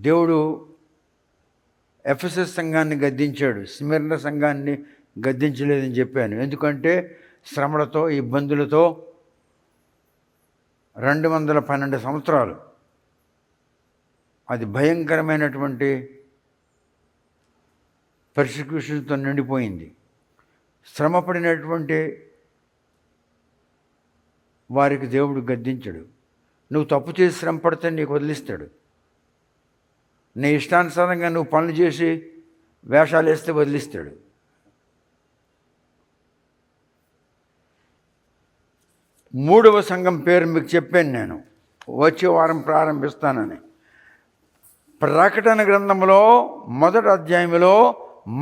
దేవుడు ఎఫెసస్ సంఘాన్ని గద్దించాడు, స్మిర్న సంఘాన్ని గద్దించలేదని చెప్పాను. ఎందుకంటే శ్రమలతో, ఇబ్బందులతో 212 సంవత్సరాలు అది భయంకరమైనటువంటి పర్సిక్యూషన్తో నిండిపోయింది. శ్రమపడినటువంటి వారికి దేవుడు గద్దించడు. నువ్వు తప్పు చేసి శ్రమ పడితే నీకు వదిలిస్తాడు. నీ ఇష్టానుసారంగా నువ్వు పనులు చేసి వేషాలు వేస్తే వదిలిస్తాడు. మూడవ సంఘం పేరు మీకు చెప్పాను నేను, వచ్చే వారం ప్రారంభిస్తానని. ప్రకటన గ్రంథంలో 1వ అధ్యాయంలో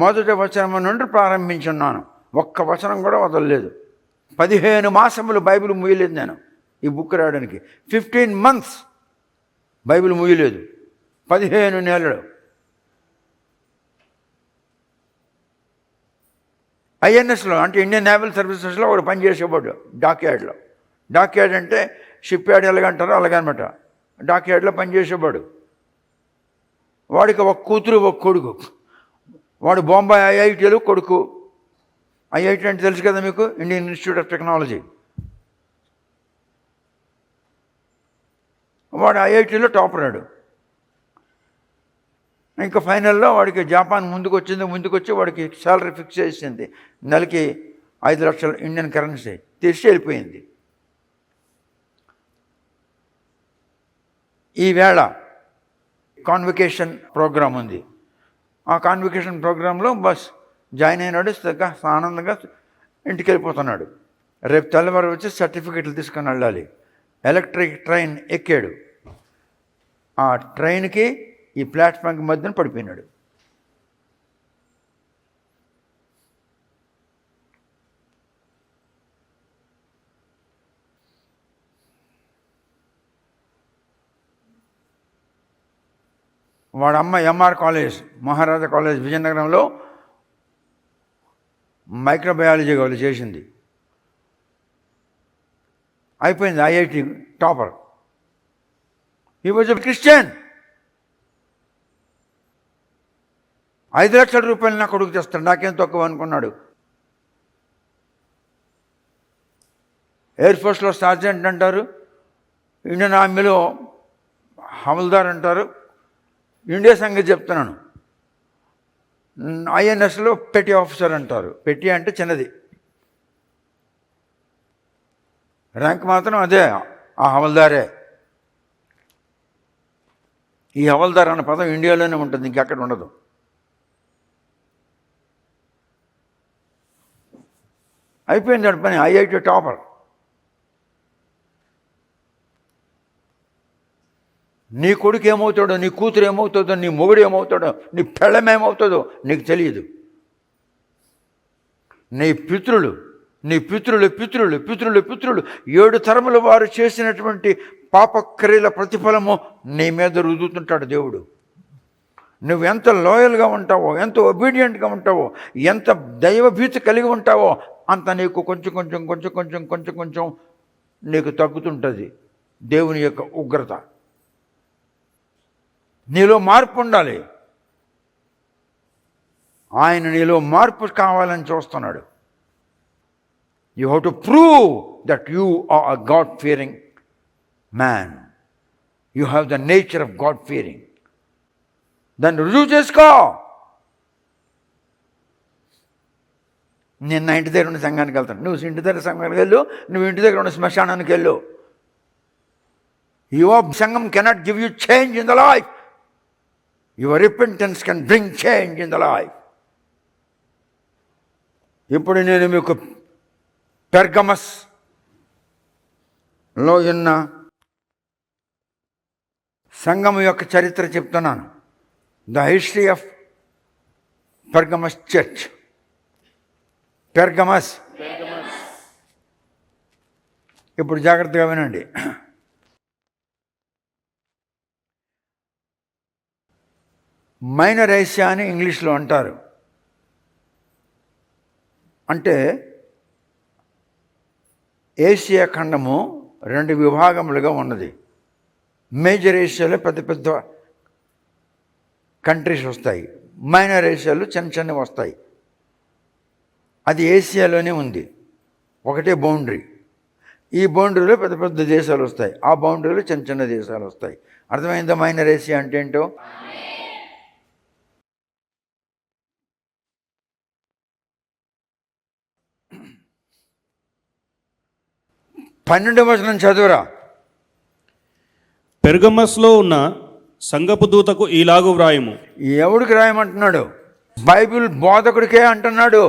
1వ వచనం నుండి ప్రారంభించున్నాను. ఒక్క వచనం కూడా వదలలేదు. 15 మాసములు బైబిల్ ముయ్యలేదు నేను ఈ బుక్ రాయడానికి. 15 months బైబిల్ ముయ్యలేదు. 15 నెలలు. ఐఎన్ఎస్లో అంటే ఇండియన్ నేవల్ సర్వీసెస్లో ఒకడు పనిచేసేవాడు డాక్యార్డ్లో. డాక్యార్డ్ అంటే షిప్ యార్డ్ ఎలాగంటారో అలాగనమాట. డాక్యార్డ్లో పనిచేసేవాడు. వాడికి ఒక కూతురు ఒక కొడుకు. వాడు బొంబాయి ఐఐటీలో కొడుకు. ఐఐటీ అంటే తెలుసు కదా మీకు, ఇండియన్ ఇన్స్టిట్యూట్ ఆఫ్ టెక్నాలజీ. వాడు ఐఐటీలో టాపరాడు. ఇంకా ఫైనల్లో వాడికి జపాన్ ముందుకొచ్చి వాడికి శాలరీ ఫిక్స్ చేసింది. నెలకి 5 లక్షలు ఇండియన్ కరెన్సీ తీసి వెళ్ళిపోయింది. ఈవేళ కాన్వకేషన్ ప్రోగ్రాం ఉంది. ఆ కాన్వకేషన్ ప్రోగ్రాంలో జాయిన్ అయినాడు. ఆనందంగా ఇంటికి వెళ్ళిపోతున్నాడు. రేపు తెల్లవారు వచ్చి సర్టిఫికెట్లు తీసుకొని వెళ్ళాలి. ఎలక్ట్రిక్ ట్రైన్ ఎక్కాడు. ఆ ట్రైన్కి ఈ ప్లాట్ఫామ్కి మధ్యన పడిపోయినాడు. వాడు అమ్మ ఎంఆర్ కాలేజ్, మహారాజా కాలేజ్ విజయనగరంలో మైక్రోబయాలజీ వాళ్ళు చేసింది. అయిపోయింది. IIT topper. He was a Christian. 5 లక్షల రూపాయలు నా కొడుకు తెస్తాడు, నాకేం తక్కువ అనుకున్నాడు. ఎయిర్ ఫోర్స్లో సార్జెంట్ అంటారు, ఇండియన్ ఆర్మీలో హవల్దార్ అంటారు. ఇండియా సంగతి చెప్తున్నాను. ఐఎన్ఎస్లో పెట్టి ఆఫీసర్ అంటారు. పెట్టి అంటే చిన్నది, ర్యాంక్ మాత్రం అదే, ఆ హవల్దారే. ఈ హవల్దార్ అన్న పదం ఇండియాలోనే ఉంటుంది, ఇంకెక్కడ ఉండదు. అయిపోయింది వాడి పని. IIT topper. నీ కొడుకు ఏమవుతాడో, నీ కూతురు ఏమవుతుందో, నీ మొగుడు ఏమవుతాడో, నీ పెళ్ళం ఏమవుతుందో నీకు తెలియదు. నీ పితృలు 7 తరముల వారు చేసినటువంటి పాపక్రియల ప్రతిఫలము నీ మీద రుద్దుతుంటాడు దేవుడు. నువ్వు ఎంత లాయల్గా ఉంటావో, ఎంత ఒబీడియంట్గా ఉంటావో, ఎంత దైవభీతి కలిగి ఉంటావో అంత నీకు కొంచెం నీకు తగ్గుతుంటుంది దేవుని యొక్క ఉగ్రత. నీలో మార్పు ఉండాలి. ఆయన నీలో మార్పు కావాలని చూస్తున్నాడు. You have to prove that you are a God fearing man. You have the nature of God fearing. దాన్ని రుజువు చేసుకో. నేను నా ఇంటి దగ్గర ఉన్న సంఘానికి వెళ్తాను, నువ్వు ఇంటి దగ్గర సంఘానికి వెళ్ళు, నువ్వు ఇంటి దగ్గర ఉన్న శ్మశానానికి వెళ్ళు. యువర్ సంఘం cannot give you change in the life. Your repentance can bring change in the life. ఇప్పుడు నేను మీకు పెర్గమస్లో ఉన్న సంఘం యొక్క చరిత్ర చెప్తున్నాను. The history of Pergamos church. Pergamos. ఇప్పుడు జాగ్రత్తగా వినండి. మైనర్ ఏషియా అని ఇంగ్లీష్లో అంటారు. అంటే ఏషియా ఖండము 2 విభాగములుగా ఉన్నది. మేజర్ ఏషియాలో పెద్ద కంట్రీస్ వస్తాయి, మైనర్ ఏషియాలు చిన్న చిన్నవి వస్తాయి. అది ఏషియాలోనే ఉంది, ఒకటే బౌండరీ. ఈ బౌండరీలో పెద్ద పెద్ద దేశాలు వస్తాయి, ఆ బౌండరీలో చిన్న చిన్న దేశాలు వస్తాయి. అర్థమైందా మైనర్ ఏషియా అంటే ఏంటో? 12వ వచనం చదువురా. పెర్గమస్లో ఉన్న సంఘపు దూతకు ఈలాగు వ్రాయము. ఎవడికి రాయమంటున్నాడు? బైబిల్ బోధకుడికే అంటున్నాడు.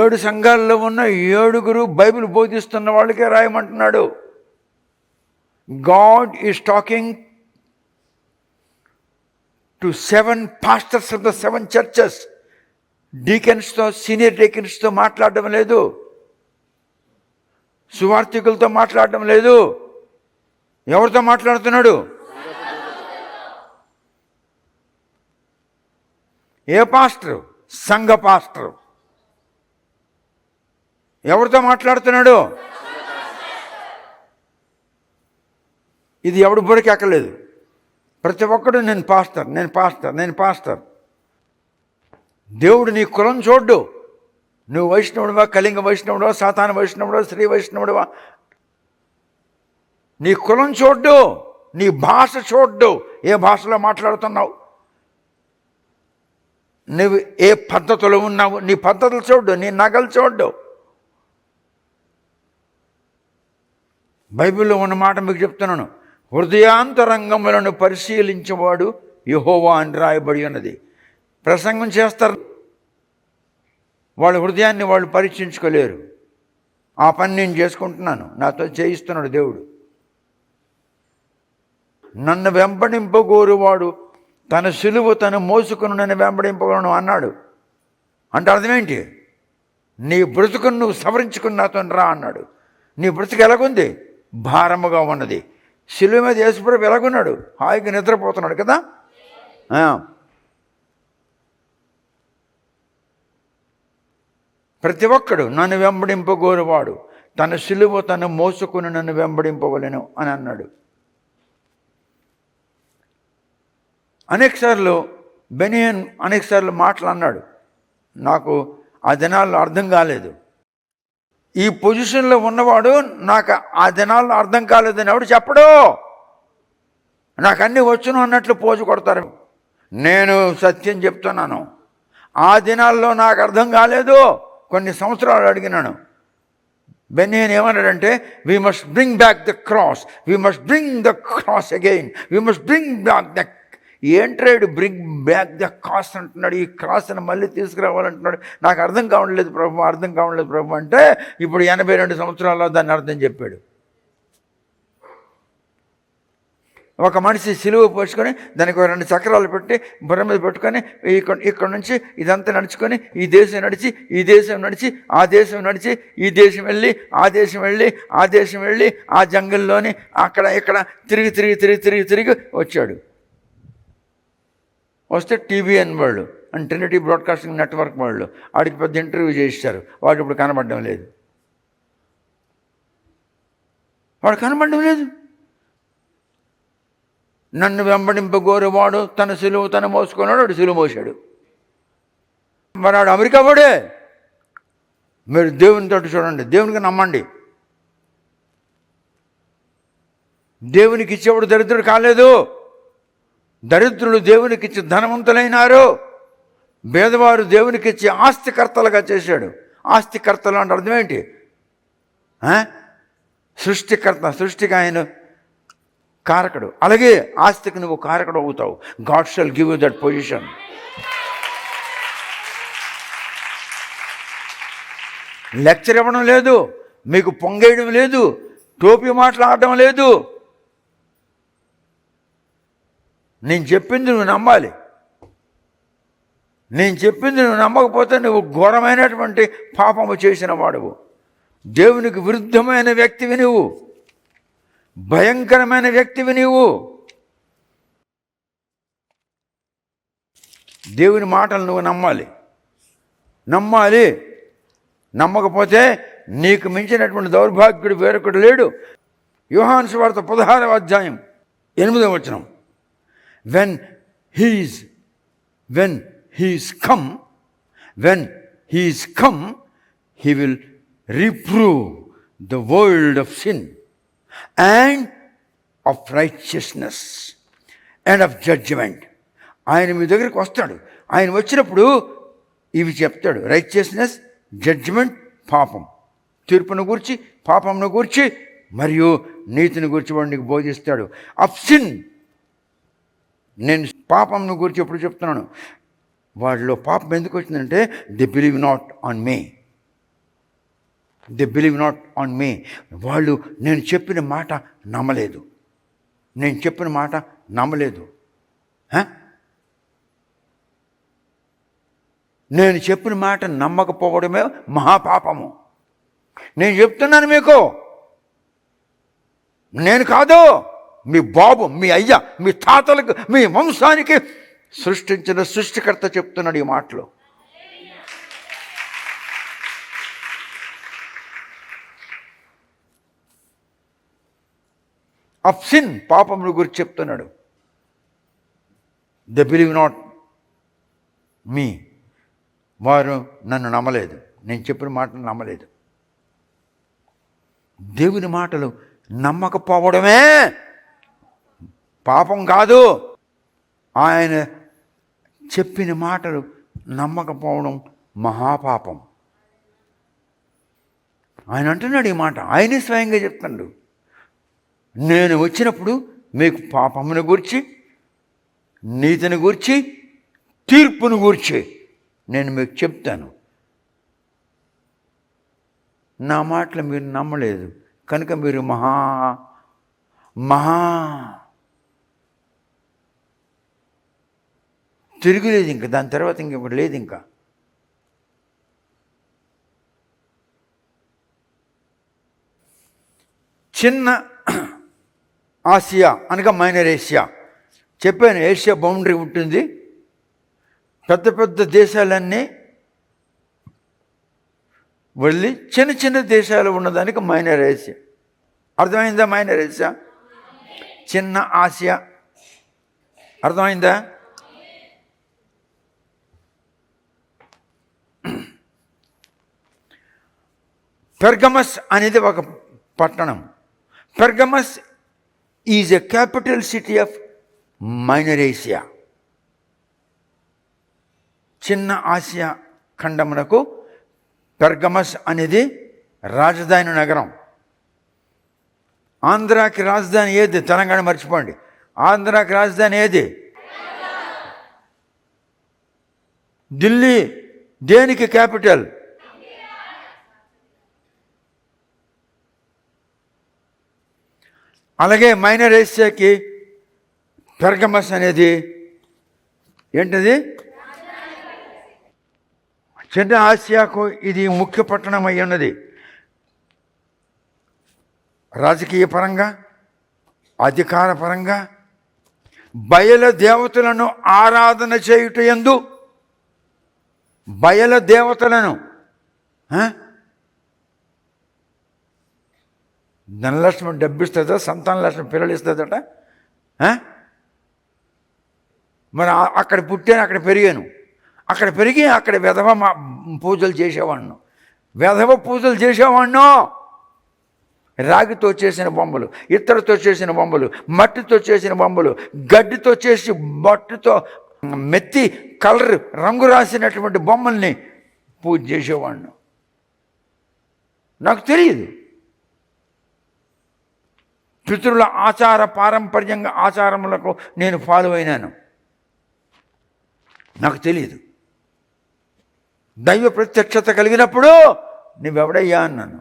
7 సంఘాల్లో ఉన్న 7 బైబిల్ బోధిస్తున్న వాళ్ళకే రాయమంటున్నాడు. God is talking to 7 pastors of the 7 churches. డీకెన్స్తో, సీనియర్ డీకెన్స్తో మాట్లాడడం లేదు, సువార్థికులతో మాట్లాడడం లేదు. ఎవరితో మాట్లాడుతున్నాడు? ఏ పాస్టరు? సంఘ పాస్టరు. ఎవరితో మాట్లాడుతున్నాడు? ఇది ఎవడు బుడికి ఎక్కలేదు. ప్రతి ఒక్కడు నేను పాస్టర్, నేను పాస్టర్, నేను పాస్టర్. దేవుడు నీ కులం చూడ్డు. నువ్వు వైష్ణవుడివా, కళింగ వైష్ణవుడివా, సాతాన వైష్ణవుడివా, స్త్రీ వైష్ణవుడివా, నీ కులం చూడ్డు, నీ భాష చూడ్డు, ఏ భాషలో మాట్లాడుతున్నావు, నువ్వు ఏ పద్ధతిలో ఉన్నావు, నీ పద్ధతులు చూడ్డు, నీ నగలు చూడ్డు. బైబిల్లో ఉన్న మాట మీకు చెప్తున్నాను. హృదయాంతరంగములను పరిశీలించేవాడు యెహోవా అని రాయబడి ఉన్నది. ప్రసంగం చేస్తారు, వాళ్ళ హృదయాన్ని వాళ్ళు పరీక్షించుకోలేరు. ఆ పని నేను చేసుకుంటున్నాను, నాతో చేయిస్తున్నాడు దేవుడు. నన్ను వెంబడింపగోరువాడు తన సిలువ తను మోసుకుని నన్ను వెంబడింపగలను అన్నాడు. అంటే అర్థమేంటి? నీ బ్రతుకును నువ్వు సవరించుకుని నాతో రా అన్నాడు. నీ బ్రతుకు ఎలాగుంది? భారముగా ఉన్నది. సిలువ మీద యేసుప్రభు ఎలాగున్నాడు? హాయిగా నిద్రపోతున్నాడు కదా. ప్రతి ఒక్కడు నన్ను వెంబడింపగోరువాడు తన సిలువ తను మోసుకుని నన్ను వెంబడింపవలెను అని అన్నాడు. అనేకసార్లు బెనియన్ అనేకసార్లు మాటలు అన్నాడు. నాకు ఆ దినాల్లో అర్థం కాలేదు. ఈ పొజిషన్లో ఉన్నవాడు నాకు ఆ దినాల్లో అర్థం కాలేదని ఎవడు చెప్పడు. నాకు అన్నీ వచ్చును అన్నట్లు పోజు కొడతారు. నేను సత్యం చెప్తున్నాను, ఆ దినాల్లో నాకు అర్థం కాలేదు. కొన్ని సంవత్సరాలు అడిగినాను. బెనియన్ ఏమన్నాడంటే, we must bring back the cross, we must bring the cross again, we must bring back the. ఏంట్రేడు బ్రింగ్ బ్యాక్ ద క్రాస్ అంటున్నాడు? ఈ క్రాస్ని మళ్ళీ తీసుకురావాలంటున్నాడు. నాకు అర్థం కావట్లేదు ప్రభు, అర్థం కావట్లేదు ప్రభు అంటే ఇప్పుడు 82 సంవత్సరాల్లో దాన్ని అర్థం చెప్పాడు. ఒక మనిషి సిలువ పోసుకొని దానికి 2 చక్రాలు పెట్టి బుర్ర మీద పెట్టుకొని ఇక్కడ నుంచి ఇదంతా నడుచుకొని ఈ దేశం నడిచి, ఈ దేశం నడిచి, ఆ దేశం నడిచి, ఈ దేశం వెళ్ళి, ఆ దేశం వెళ్ళి, ఆ దేశం వెళ్ళి, ఆ జంగల్లోని అక్కడ ఇక్కడ తిరిగి తిరిగి తిరిగి తిరిగి తిరిగి వచ్చాడు. వస్తే TBN వాళ్ళు అండ్ ట్రినిటీ బ్రాడ్కాస్టింగ్ నెట్వర్క్ వాళ్ళు వాడికి పెద్ద ఇంటర్వ్యూ చేశారు. వాడు ఇప్పుడు కనబడడం లేదు, వాడు కనబడడం లేదు. నన్ను వెంబడింపగోరువాడు తన సిలువ తను మోసుకున్నాడు, వాడు సిలువ మోసాడు. మరి వాడు అమెరికా వాడే. మీరు దేవునితో చూడండి, దేవునికి నమ్మండి. దేవునికి ఇచ్చేవాడు దరిద్రుడు కాలేదు. దరిద్రులు దేవునికి ఇచ్చి ధనవంతులైనారు. పేదవారు దేవునికి ఇచ్చి ఆస్తికర్తలుగా చేశాడు. ఆస్తికర్తలు అంటే అర్థం ఏంటి? సృష్టికర్త, సృష్టికి ఆయన కారకుడు. అలాగే ఆస్తికి నువ్వు కారకుడు అవుతావు. God shall give you that position. Lecture ఇవ్వడం లేదు, మీకు పొంగేయడం లేదు, టోపీ మాట్లాడడం లేదు. నేను చెప్పింది నువ్వు నమ్మాలి. నేను చెప్పింది నువ్వు నమ్మకపోతే నువ్వు ఘోరమైనటువంటి పాపము చేసిన వాడువు. దేవునికి విరుద్ధమైన వ్యక్తివి నువ్వు, భయంకరమైన వ్యక్తివి నీవు. దేవుని మాటలు నువ్వు నమ్మాలి, నమ్మాలి. నమ్మకపోతే నీకు మించినటువంటి దౌర్భాగ్యుడు వేరొకడు లేడు. యోహాను సువార్త 16వ అధ్యాయం 8వ వచనం. when he is come, he will reprove the world of sin and of righteousness and of judgment. ఆయన మీ దగ్గరికి వస్తాడు. ఆయన వచ్చినప్పుడు ఇవి చెప్తాడు. రైచియస్నెస్, జడ్జిమెంట్, పాపం, తీర్పును గూర్చి, పాపంను గూర్చి మరియు నీతిని గూర్చి వాడు నీకు బోధిస్తాడు. ఆఫ్ సిన్, నేను పాపంను గురించి ఎప్పుడు చెప్తున్నాను, వాళ్ళలో పాపం ఎందుకు వచ్చిందంటే they believe not on me. వాళ్ళు నేను చెప్పిన మాట నమ్మలేదు. నేను చెప్పిన మాట నమ్మకపోవడమే మహాపాపము. నేను చెప్తున్నాను మీకు, నేను కాదు, మీ బాబు, మీ అయ్య, మీ తాతలకు, మీ వంశానికి సృష్టించిన సృష్టికర్త చెప్తున్నాడు ఈ మాటలు. ఆఫ్ సిన్, పాపముల గురించి చెప్తున్నాడు. దే బిలీవ్ నాట్ మీ, వారు నన్ను నమ్మలేదు, నేను చెప్పిన మాటలు నమ్మలేదు. దేవుని మాటలు నమ్మకపోవడమే పాపం కాదు, ఆయన చెప్పిన మాటలు నమ్మకపోవడం మహాపాపం. ఆయన అంటున్నాడు ఈ మాట, ఆయనే స్వయంగా చెప్తున్నాడు, నేను వచ్చినప్పుడు మీకు పాపమును గూర్చి, నీతిని గూర్చి, తీర్పును గూర్చి నేను మీకు చెప్తాను. నా మాటలు మీరు నమ్మలేదు కనుక మీరు మహా తిరుగులేదు, ఇంకా దాని తర్వాత ఇంకొకటి లేదు. ఇంకా చిన్న ఆసియా అనగా మైనర్ ఏషియా చెప్పాను. ఏషియా బౌండరీ ఉంటుంది, పెద్ద పెద్ద దేశాలన్నీ వెళ్ళి చిన్న చిన్న దేశాలు ఉన్నదానికి మైనర్ ఏషియా. అర్థమైందా? మైనర్ ఏషియా, చిన్న ఆసియా, అర్థమైందా? పెర్గమస్ అనేది ఒక పట్టణం. Pergamos is a capital city of minor Asia. చిన్న ఆసియా ఖండమునకు పెర్గమస్ అనేది రాజధాని నగరం. ఆంధ్రాకి రాజధాని ఏది? తెలంగాణ మర్చిపోండి. ఆంధ్రాకి రాజధాని ఏది? ఢిల్లీ. దేనికి క్యాపిటల్? అలాగే మైనర్ ఏషియాకి పెర్గమస్ అనేది ఏంటది? చిన్న ఆసియాకు ఇది ముఖ్య పట్టణం అయి ఉన్నది. రాజకీయ పరంగా, అధికార పరంగా, బయలు దేవతలను ఆరాధన చేయుట యందు, బయలు దేవతలను ధనలక్ష్మి డబ్బు ఇస్తుందా, సంతాన లక్ష్మి పిల్లలు ఇస్తుందట. మరి అక్కడ పుట్టాను, అక్కడ పెరిగాను, అక్కడ పెరిగి అక్కడ వెధవ పూజలు చేసేవాడిను. రాగితో చేసిన బొమ్మలు, ఇత్తడితో చేసిన బొమ్మలు, మట్టితో చేసిన బొమ్మలు, గడ్డితో చేసి మట్టితో మెత్తి కలర్ రంగు రాసినటువంటి బొమ్మల్ని పూజ చేసేవాడిను. నాకు తెలియదు. పితరుల ఆచార పారంపర్యంగా ఆచారములకు నేను ఫాలో అయినాను. నాకు తెలియదు. దైవ ప్రత్యక్షత కలిగినప్పుడు నువ్వెవడయ్యా అన్నాను.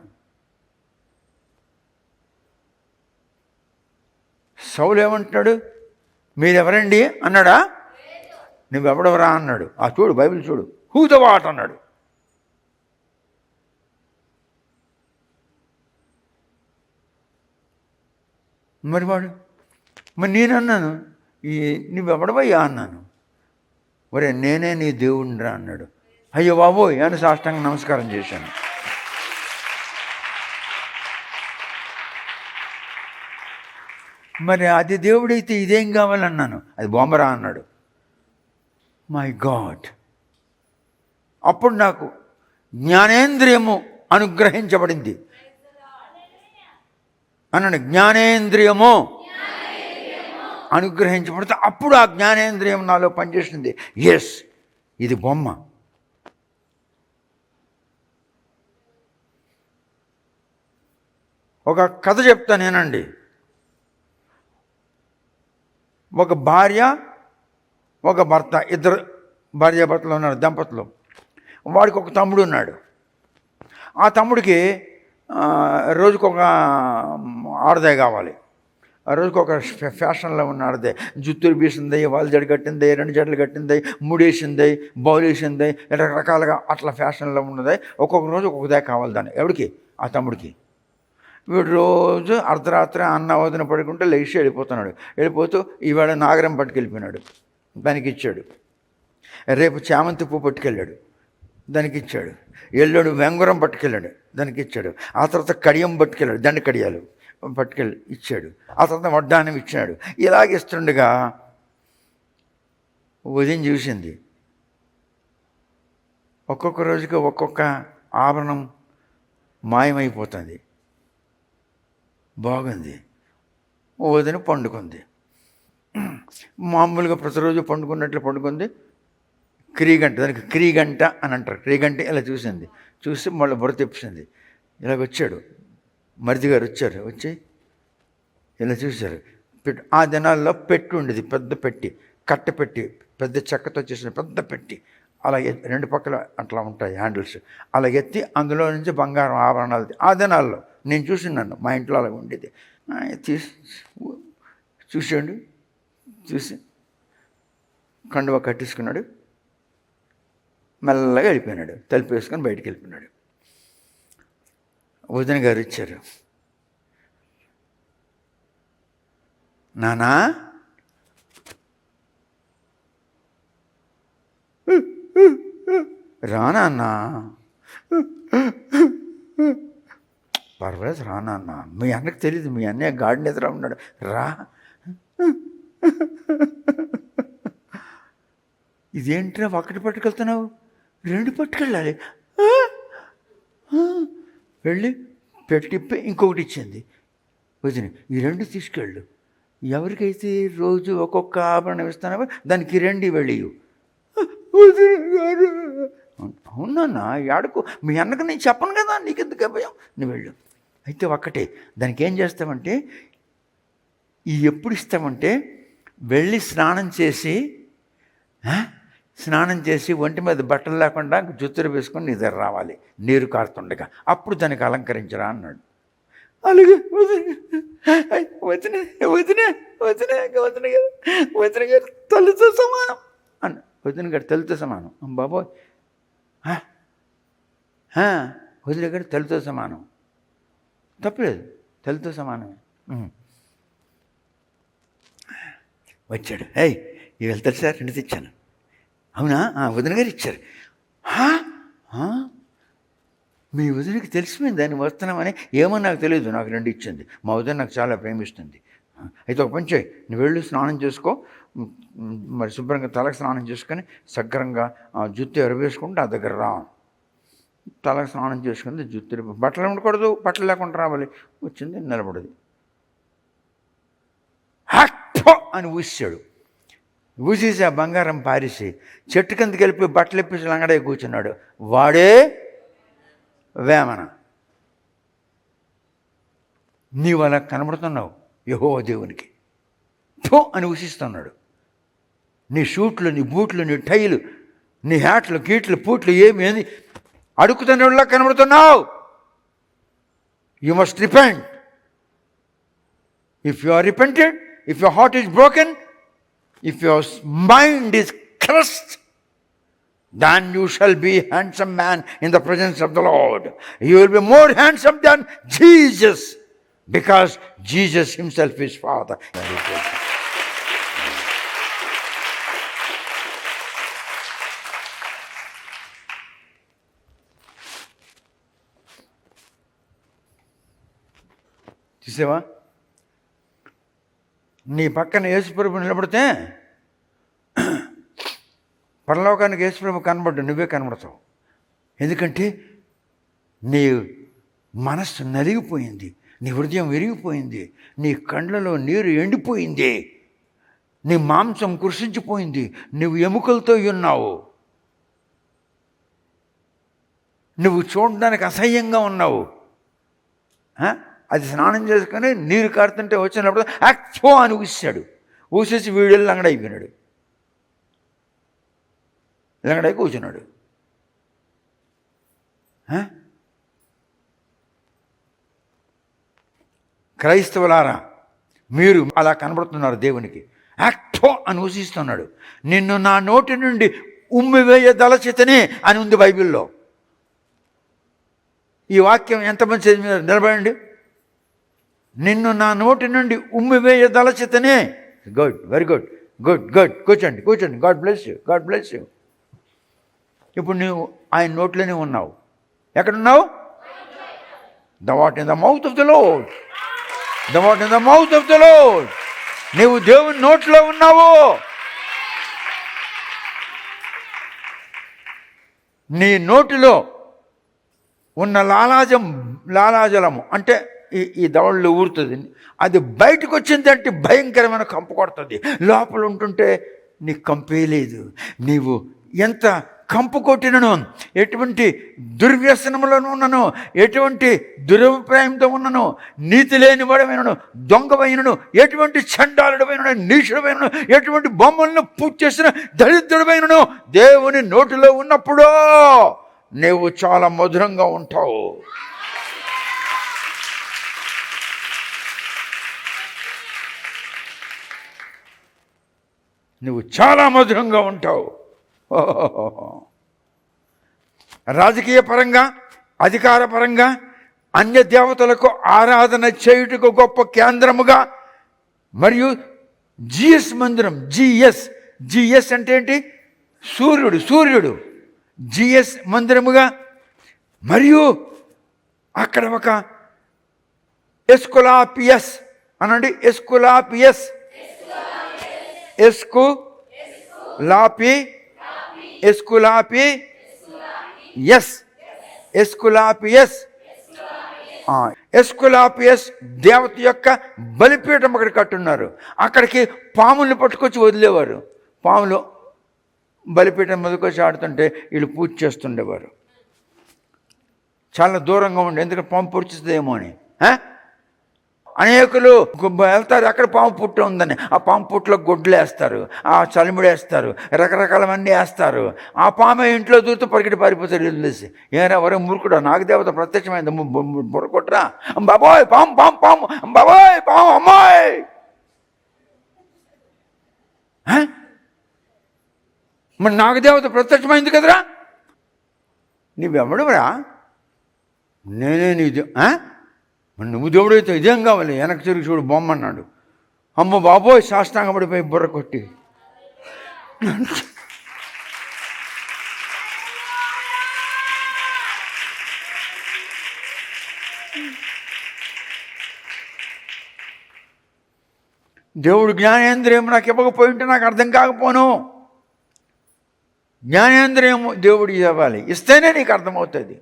సౌలు ఏమంటున్నాడు? మీరెవరండి అన్నాడా? నువ్వెవడవరా అన్నాడు. చూడు, బైబిల్ చూడు, హూ ద వాట్ అన్నాడు. మరి నేనన్నాను, నువ్వెవడవయ్యా అన్నాను. ఒరే, నేనే నీ దేవుడిరా అన్నాడు. అయ్యో బాబోయ్ అని సాష్టాంగ నమస్కారం చేశాను. మరి అది దేవుడైతే ఇదేం కావాలన్నాను. అది బొమ్మరా అన్నాడు. My God. అప్పుడు నాకు జ్ఞానేంద్రియము అనుగ్రహించబడింది అన్నాడు. జ్ఞానేంద్రియము అనుగ్రహించబడితే అప్పుడు ఆ జ్ఞానేంద్రియం నాలో పనిచేసింది. ఎస్, ఇది బొమ్మ. ఒక కథ చెప్తానేనండి. ఒక భార్య ఒక భర్త, ఇద్దరు భార్యాభర్తలు ఉన్నారు, దంపతులు. వాడికి ఒక తమ్ముడు ఉన్నాడు. ఆ తమ్ముడికి రోజుకొక ఆడదే కావాలి. ఆ రోజుకొక ఫ్యాషన్లో ఉన్న ఆడదే. జుత్తులు బీసింది, వాళ్ళ జడ కట్టింది, 2 జడలు కట్టింది, ముడేసింది, బౌలేసింది, రకరకాలుగా అట్లా ఫ్యాషన్లో ఉన్నది. ఒక్కొక్క రోజు ఒక్కొక్కదే కావాలి దాన్ని. ఎవడికి? ఆ తమ్ముడికి. వీడు రోజు అర్ధరాత్రి అన్న వదిన పడుకుంటే లేచి వెళ్ళిపోతున్నాడు. వెళ్ళిపోతూ ఈవేళ నాగరం పట్టుకెళ్ళిపోయినాడు, దానికి ఇచ్చాడు. రేపు చామంతి పువ్వు పట్టుకెళ్ళాడు, దానికి ఇచ్చాడు. ఎల్లుడు వెంగురం పట్టుకెళ్ళాడు, దానికి ఇచ్చాడు. ఆ తర్వాత కడియం పట్టుకెళ్ళాడు, దండ కడియాలు పట్టుకెళ్ళి ఇచ్చాడు. ఆ తర్వాత వడ్డానం ఇచ్చాడు. ఇలాగిస్తుండగా ఉదయం చూసింది, ఒక్కొక్క రోజుకి ఒక్కొక్క ఆభరణం మాయమైపోతుంది. బాగుంది. వదిన పండుకుంది. మామూలుగా ప్రతిరోజు పండుకున్నట్లు పండుకుంది. క్రీగంట, దానికి క్రీగంట అని అంటారు. క్రీగంట ఇలా చూసింది. చూసి మళ్ళీ బుర్ర తెప్పించింది. ఇలాగ వచ్చాడు, మరిది గారు వచ్చారు. వచ్చి ఇలా చూశారు. ఆ దినాల్లో పెట్టి ఉండేది, పెద్ద పెట్టి, కట్ట పెట్టి, పెద్ద చెక్కతో చేసిన పెద్ద పెట్టి. అలా 2 పక్కల అట్లా ఉంటాయి హ్యాండిల్స్. అలా ఎత్తి అందులో నుంచి బంగారం ఆభరణాలు. ఆ దినాల్లో నేను చూసినాను, మా ఇంట్లో అలా ఉండేది. చూసాడు. చూసి కండువా కట్టేసుకున్నాడు, మెల్లగా వెళ్ళిపోయినాడు. తలుపు వేసుకొని బయటికి వెళ్ళిపోయినాడు. వదిన గారు ఇచ్చారు. నానా, రానా, పర్వాలేదు రానా. మీ అన్నకు తెలియదు, మీ అన్నయ్య గాడిని ఎదురా ఉన్నాడు. రా. ఇదేంట్రా ఒకటి పట్టుకెళ్తున్నావు? 2 పట్టుకెళ్ళాలి. వెళ్ళి పెట్టిప్పి ఇంకొకటి ఇచ్చింది. వదిన, ఈ 2 తీసుకెళ్ళు. ఎవరికైతే రోజు ఒక్కొక్క ఆభరణం ఇస్తానో దానికి 2 వెళ్ళి. వదిన గారు, అవునన్నా, ఆడుకో, మీ అన్నకు నేను చెప్పను కదా, నీకెందుకు భయం, నువ్వు వెళ్ళు. అయితే ఒక్కటే, దానికి ఏం చేస్తామంటే, ఎప్పుడు ఇస్తామంటే వెళ్ళి స్నానం చేసి ఒంటి మీద బట్టలు లేకుండా జుత్తులు వేసుకొని నీ దగ్గర రావాలి, నీరు కారుతుండగా. అప్పుడు దానికి అలంకరించరా అన్నాడు. అలాగే వదిన గారు తల్లితో సమానం అన్న. వదిన గారు తల్లితో సమానం. బాబోయ్, వదిన గారు తల్లితో సమానం. తప్పలేదు, తల్లితో సమానమే. వచ్చాడు. ఇవి వెళ్తారు సార్, 2 తెచ్చాను. అవునా? వదిన గారు ఇచ్చారు. మీ వదినకి తెలిసిపోయింది దాన్ని వస్తున్నామని. ఏమో నాకు తెలియదు, నాకు 2 ఇచ్చింది. మా వదిన నాకు చాలా ప్రేమిస్తుంది. అయితే ఒక పని చేయి, నువ్వు వెళ్ళు స్నానం చేసుకో, మరి శుభ్రంగా తలకు స్నానం చేసుకొని సగ్గరంగా జుత్తు ఎరవేసుకుంటే ఆ దగ్గర రా. తలకు స్నానం చేసుకుంది, జుత్తు బట్టలు ఉండకూడదు, బట్టలు లేకుండా రావాలి. వచ్చింది, నిలబడదు. హప్పో అని ఊసాడు. ఊసేసి ఆ బంగారం పారేసి చెట్టు కిందకి వెళ్ళిపోయి బట్టలు ఇప్పేసి లంగడే కూర్చున్నాడు. వాడే వేమన. నీవు అలా కనబడుతున్నావు యెహోవా దేవునికి. థో అని ఊసిస్తున్నాడు. నీ షూట్లు, నీ బూట్లు, నీ టైలు, నీ హ్యాట్లు, గీట్లు, పూట్లు ఏమి అడుగుతున్న వాళ్ళ కనబడుతున్నావు. You must repent. If you are repented, if your heart is broken, if your mind is crushed, then you shall be a handsome man in the presence of the Lord. You will be more handsome than Jesus, because Jesus himself is Father. చూసావా? నీ పక్కన యేసుప్రభు నిలబడితే పరలోకానికి యేసుప్రభు కనబడ్డు, నువ్వే కనబడతావు. ఎందుకంటే నీ మనస్సు నలిగిపోయింది, నీ హృదయం విరిగిపోయింది, నీ కండ్లలో నీరు ఎండిపోయింది, నీ మాంసం కృషించిపోయింది, నువ్వు ఎముకలతో ఉన్నావు, నువ్వు చూడడానికి అసహ్యంగా ఉన్నావు. అది స్నానం చేసుకొని నీరు కారుతుంటే వచ్చినప్పుడు యాక్చో అని ఊసాడు. ఊసేసి వీడియోలు లంగడైపోయినాడు, లంగడై కూర్చున్నాడు. క్రైస్తవులారా, మీరు అలా కనబడుతున్నారు దేవునికి. యాక్టో అని ఊసిస్తున్నాడు. నిన్ను నా నోటి నుండి ఉమ్మివేయదలచితనే అని ఉంది బైబిల్లో. ఈ వాక్యం ఎంతమంది చదివినారు? నిలబడండి. నిన్ను నా నోటి నుండి ఉమ్మివేయదలచితనే. Good, very good, good good. కూర్చోండి కూర్చోండి. God bless you, God bless you. ఇప్పుడు నువ్వు ఆయన నోట్లోనే ఉన్నావు. ఎక్కడున్నావు? The what in the mouth of the Lord, the what in the mouth of the Lord. నీవు దేవుని నోట్లో ఉన్నావు. నీ నోటిలో ఉన్న లాలాజలము అంటే ఈ దవడలు ఊరుతుంది, అది బయటకు వచ్చిందంటే భయంకరమైన కంపు కొడుతుంది. లోపల ఉంటుంటే నీకు కంపే లేదు. నీవు ఎంత కంపు కొట్టినను, ఎటువంటి దుర్వ్యసనములను ఉన్నను, ఎటువంటి దురభిప్రాయంతో ఉన్నను, నీతి లేని వాడమైనను, దొంగమైనను, ఎటువంటి చండాలుడమైనను, నీచుడమైనను, ఎటువంటి బొమ్మలను పూజ చేసిన దరిద్రుడమైనను, దేవుని నోటిలో ఉన్నప్పుడు నీవు చాలా మధురంగా ఉంటావు. నువ్వు చాలా మధురంగా ఉంటావు. రాజకీయ పరంగా, అధికార పరంగా, అన్య దేవతలకు ఆరాధన చేయుటకు గొప్ప కేంద్రముగా, మరియు జిఎస్ మందిరం, జిఎస్ అంటే ఏంటి? సూర్యుడు జిఎస్ మందిరముగా, మరియు అక్కడ ఒక ఎస్కులాపియస్ అనండి, ఎస్కులాపియస్ దేవత యొక్క బలిపీఠం అక్కడ కట్టున్నారు. అక్కడికి పాముల్ని పట్టుకొచ్చి వదిలేవారు. పాములు బలిపీఠం మీదకొచ్చి ఆడుతుంటే వీళ్ళు పూజ చేస్తుండేవారు. చాలా దూరంగా ఉండే, ఎందుకంటే పాము పొడిచిస్తుందేమో అని. అనేకులు వెళ్తారు, అక్కడ పాము పుట్ట ఉందని. ఆ పాము పుట్టలో గొడ్లు వేస్తారు, ఆ చలిముడు వేస్తారు, రకరకాలవన్నీ వేస్తారు. ఆ పాము ఇంట్లో దూరితో పరిగెట్టి పారిపోతారు వెళ్ళేసి. ఏమైనా వరే మూర్ఖుడా, నాకు దేవత ప్రత్యక్షమైంది, బుర్రకొట్టరా, బాబోయ్ పాము పాము పాము, బాబోయ్ పాము, అమ్మాయి. మరి నాకు దేవత ప్రత్యక్షమైంది కదరా, నీవెవడురా? నేనే నీది. నువ్వు దేవుడైతే ఇదేం కావాలి? వెనక్కి తిరిగి చూడు బొమ్మ అన్నాడు. అమ్మ బాబోయ్, సాష్టాంగపడిపోయి బుర్ర కొట్టి. దేవుడు జ్ఞానేంద్రియం నాకు ఇవ్వకపోయి ఉంటే నాకు అర్థం కాకపోను. జ్ఞానేంద్రియం దేవుడు ఇవ్వాలి, ఇస్తేనే నీకు అర్థమవుతుంది,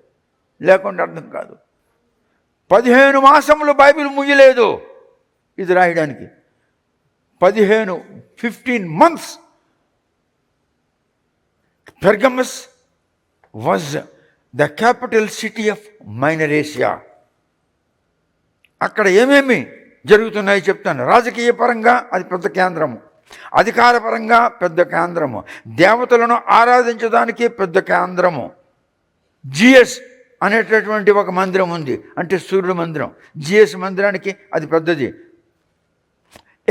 లేకుండా అర్థం కాదు. 15 మాసములు బైబిల్ ముయ్యలేదు ఇది రాయడానికి. 15 months. Pergamos was the capital city of minor Asia. అక్కడ ఏమేమి జరుగుతున్నాయో చెప్తాను. రాజకీయ పరంగా అది పెద్ద కేంద్రము, అధికార పరంగా పెద్ద కేంద్రము, దేవతలను ఆరాధించడానికి పెద్ద కేంద్రము. జిఎస్ అనేటటువంటి ఒక మందిరం ఉంది, అంటే సూర్యుడు మందిరం. జిఎస్ మందిరానికి అది పెద్దది.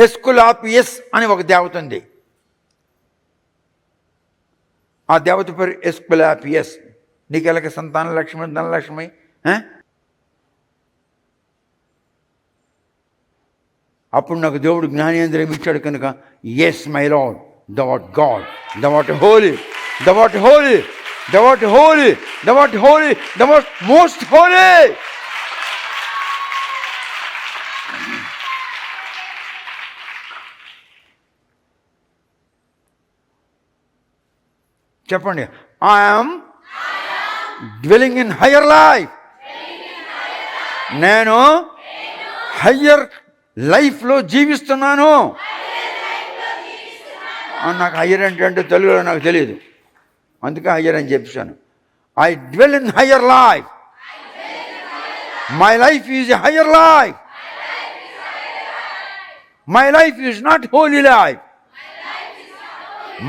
ఎస్కులాపియస్ అని ఒక దేవత ఉంది, ఆ దేవత పేరు ఎస్కులాపియస్. నీకు ఎలాగ సంతాన లక్ష్మి, ధనలక్ష్మి. అప్పుడు నాకు దేవుడు జ్ఞానేంద్రియం ఇచ్చాడు కనుక, yes my Lord, the what God, the what holy, the what holy, the what holy, the what holy, the most holy. చెప్పండి. I'm dwelling in higher life. నేను హయ్యర్ లైఫ్లో జీవిస్తున్నాను. నాకు హయ్యర్ అంటే తెలుగులో నాకు తెలియదు, అందుకే హయ్యర్ అని చెప్పాను. I dwell in higher life. My life is a higher life. My life is not Holi life.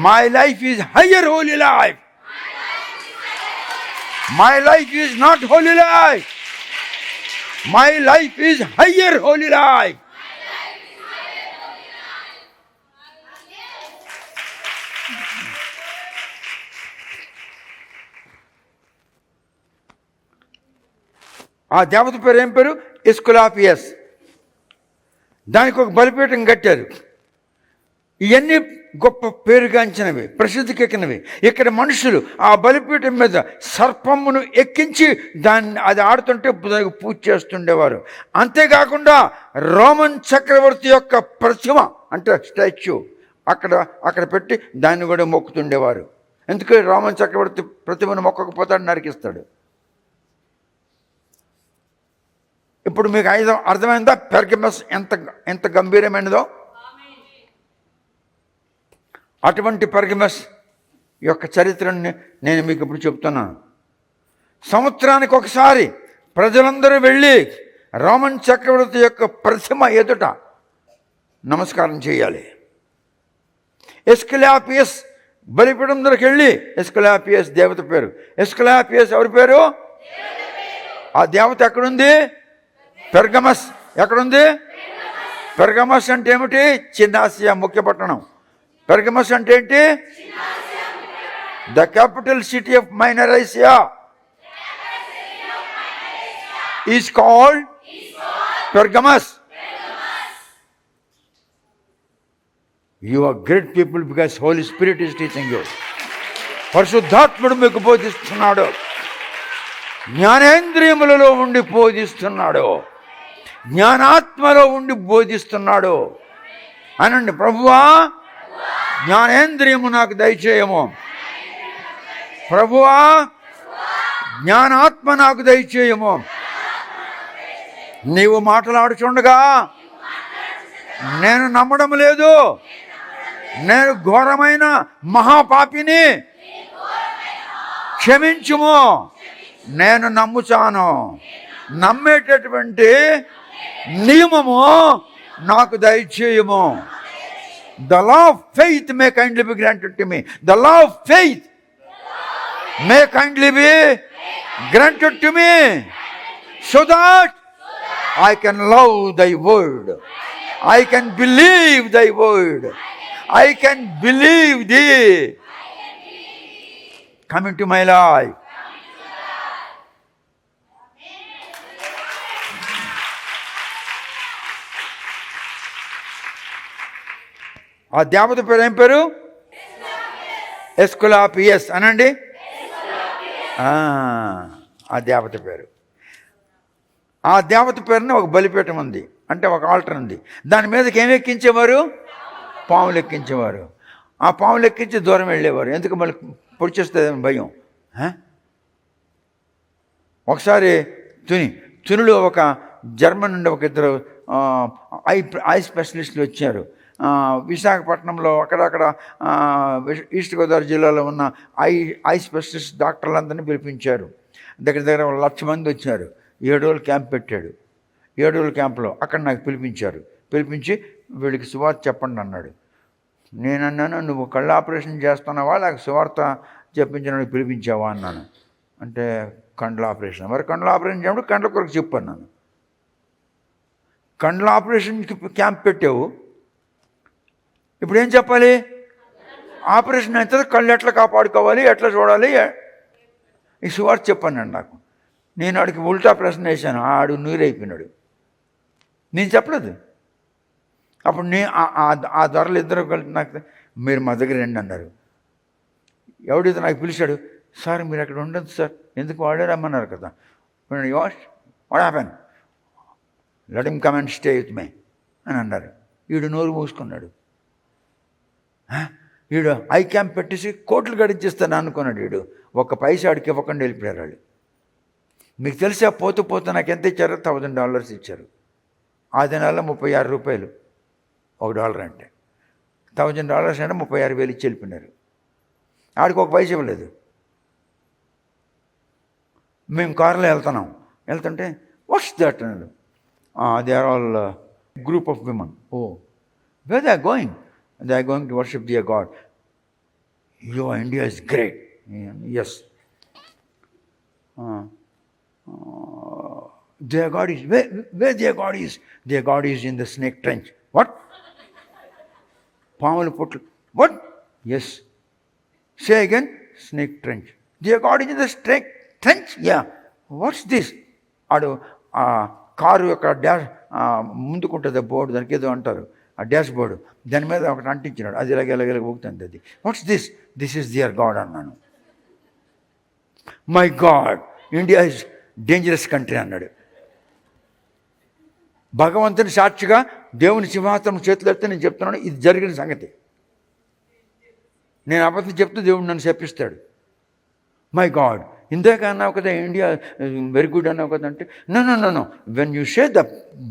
My life is higher Holi life. My life is not Holi life. My life is higher Holi life. ఆ దేవత పేరు ఏం పేరు? Aesculapius. దానికి ఒక బలిపీఠం కట్టారు. ఇవన్నీ గొప్ప పేరుగాంచినవి, ప్రసిద్ధికెక్కినవి. ఇక్కడ మనుషులు ఆ బలిపీఠం మీద సర్పమును ఎక్కించి అది ఆడుతుంటే దానికి పూజ చేస్తుండేవారు. అంతేకాకుండా రోమన్ చక్రవర్తి యొక్క ప్రతిమ అంటే స్టాచ్యూ అక్కడ పెట్టి దాన్ని కూడా మొక్కుతుండేవారు. ఎందుకంటే రోమన్ చక్రవర్తి ప్రతిమను మొక్కకపోతాడు, నరికిస్తాడు. ఇప్పుడు మీకు అర్థమైందా పెర్గమస్ ఎంత గంభీరమైనదో? అటువంటి పెర్గమస్ యొక్క చరిత్రని నేను మీకు ఇప్పుడు చెప్తున్నాను. సంవత్సరానికి ఒకసారి ప్రజలందరూ వెళ్ళి రోమన్ చక్రవర్తి యొక్క ప్రతిమ ఎదుట నమస్కారం చేయాలి. ఎస్కులాపియస్ బలిపీఠం దగ్గరికి వెళ్ళి, ఎస్కులాపియస్ దేవత పేరు. ఎస్కులాపియస్ ఎవరి పేరు? ఆ దేవత ఎక్కడుంది? పెర్గమస్. ఎక్కడుంది? పెర్గమస్ అంటే ఏమిటి? చిన్న ఆసియా ముఖ్య పట్టణం. పెర్గమస్ అంటే ఏంటి? The capital city of minor Asia is called Pergamos. You are great people because Holy Spirit is teaching you. పరిశుద్ధాత్ముడు మీకు బోధిస్తున్నాడు, జ్ఞానేంద్రియములలో ఉండి బోధిస్తున్నాడు, జ్ఞానాత్మలో ఉండి బోధిస్తున్నాడు. అనండి, ప్రభువా జ్ఞానేంద్రియము నాకు దయచేయము. ప్రభువా జ్ఞానాత్మ నాకు దయచేయము. నీవు మాట్లాడుచుండగా నేను నమ్మడం లేదు, నేను ఘోరమైన మహాపాపిని, క్షమించుము, నేను నమ్ముచాను. నమ్మేటటువంటి నియమము నాకు దయచేయము. The law of faith may kindly be granted to me. The law of faith may kindly be granted to me, so that I can love thy word. I can believe thy word. I can believe thee. Come into my life. ఆ దేవత పేరు ఏం పేరు? Aesculapius. అనండి, ఆ దేవత పేరు. ఆ దేవత పేరుని ఒక బలిపీఠం ఉంది, అంటే ఒక ఆల్టర్ ఉంది. దాని మీదకి ఏమి ఎక్కించేవారు? పాములు ఎక్కించేవారు. ఆ పాములు ఎక్కించి దూరం వెళ్ళేవారు. ఎందుకు? మళ్ళీ పొడిచేస్తుందని భయం. ఒకసారి తునిలో ఒక జర్మన్ నుండి ఒక ఇద్దరు ఐ స్పెషలిస్టులు వచ్చారు. విశాఖపట్నంలో అక్కడక్కడ ఈస్ట్ గోదావరి జిల్లాలో ఉన్న ఐ స్పెషలిస్ట్ డాక్టర్లందరినీ పిలిపించారు. దగ్గర 1,00,000 మంది వచ్చారు. 7 రోజులు క్యాంప్ పెట్టాడు. 7 రోజుల క్యాంపులో అక్కడ నాకు పిలిపించి వీళ్ళకి సువార్త చెప్పండి అన్నాడు. నేనన్నాను, నువ్వు కళ్ళ ఆపరేషన్ చేస్తున్నావా లేక సువార్త చెప్పించడానికి పిలిపించావా అన్నాను. అంటే కండ్ల ఆపరేషన్. మరి కండ్ల ఆపరేషన్ చేయడం కండ్ల కొరకు చెప్పన్నాను. కండ్ల ఆపరేషన్కి క్యాంప్ పెట్టావు, ఇప్పుడు ఏం చెప్పాలి? ఆపరేషన్ అయితే కళ్ళు ఎట్లా కాపాడుకోవాలి, ఎట్లా చూడాలి, ఈ సువార్త చెప్పాను నాకు. నేను ఆడికి ఉల్టా ప్రశ్న వేశాను. ఆడు నీరైపోయినాడు. నేను చెప్పలేదు. అప్పుడు ఆ ధరలు ఇద్దరు కలిసి నాకు, మీరు మా దగ్గర రండి అన్నారు. ఎవడైతే నాకు పిలిచాడు, సార్ మీరు అక్కడ ఉండదు సార్, ఎందుకు వాడే రమ్మన్నారు కదా. What happen, let him come and stay with me అని అన్నారు. వీడు నోరు మూసుకున్నాడు. వీడు ఐ క్యాంప్ పెట్టేసి కోట్లు గడించేస్తాను అనుకున్నాడు. వీడు ఒక్క పైసా ఆడికి ఇవ్వకుండా వెళ్ళిపోయారు వాళ్ళు. మీకు తెలిసా పోతూ పోతూ నాకు ఎంత ఇచ్చారో $1000 ఇచ్చారు. ఆ దినాల్లో $36 $1 అంటే. $1000 అంటే 36,000 ఇచ్చి వెళ్ళిపోయినారు. ఆడికి ఒక పైసా ఇవ్వలేదు. మేము కారులో వెళ్తుంటే వాట్స్ దట్ అన్నాడు. They are all group of women. Oh where they are going? They are going to worship their God. India is great. Yes. their God is, where their God is? Their God is in the snake trench. What? పాముల పుట్లు. What? Yes. Say again. Snake trench. Their God is in the snake trench? Yeah. What's this? ఆడు car యొక్క dash ముందుకుంటుంది board, దానికి ఏదో అంటారు, ఆ dash board, దాని మీద ఒకటి అంటించినాడు. అది ఇలాగ ఊగుతుంది. అది what's this? This is their God అన్నాను. My God, India is dangerous country అన్నాడు. భగవంతుని సాక్షిగా దేవుని సింహాసనం చేతులు ఎత్తే నేను చెప్తున్నాను, ఇది జరిగిన సంగతి. నేను అబద్ధం చెప్తే దేవుడు నన్ను శపిస్తాడు. మై గాడ్, ఇందాక అన్నావు కదా ఇండియా వెరీ గుడ్ అన్నావు కదా అంటే, నో వెన్ యూ షే the